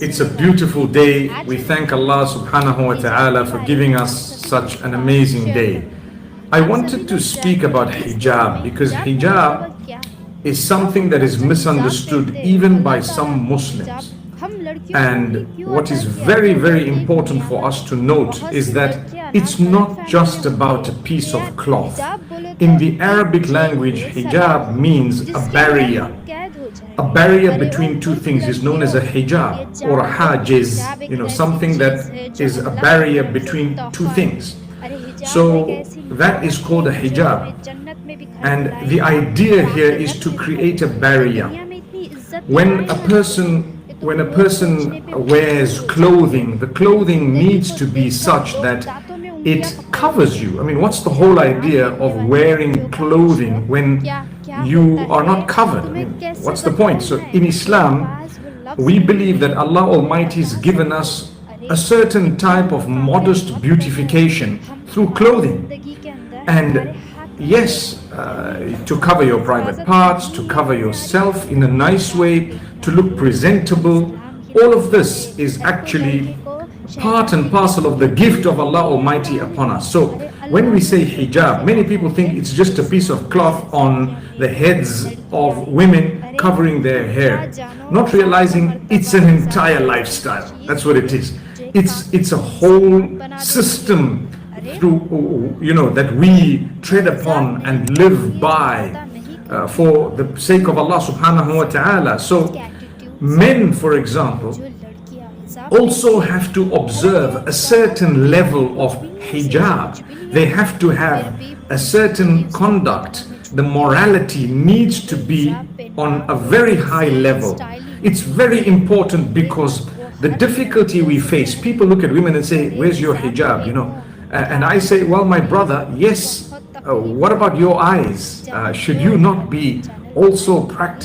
It's a beautiful day. We thank Allah subhanahu wa ta'ala for giving us such an amazing day. I wanted to speak about hijab because hijab is something that is misunderstood even by some Muslims. And what is very, very important for us to note is that it's not just about a piece of cloth. In the Arabic language, hijab means a barrier. A barrier between two things is known as a hijab or a hajiz, something that is a barrier between two things. So that is called a hijab. And the idea here is to create a barrier. When a person wears clothing, the clothing needs to be such that it covers you. I mean, what's the whole idea of wearing clothing when you are not covered? I mean, what's the point? So in Islam, we believe that Allah Almighty has given us a certain type of modest beautification through clothing. And yes, to cover your private parts, to cover yourself in a nice way, to look presentable, all of this is actually part and parcel of the gift of Allah Almighty upon us. So when we say hijab, many people think it's just a piece of cloth on the heads of women covering their hair, not realizing it's an entire lifestyle. That's what it is. It's a whole system through that we tread upon and live by for the sake of Allah subhanahu wa ta'ala. So men, for example, also have to observe a certain level of hijab. They have to have a certain conduct. The morality needs to be on a very high level. It's very important because the difficulty we face, people look at women and say, where's your hijab? And I say, well, my brother, yes, what about your eyes? Should you not be also practicing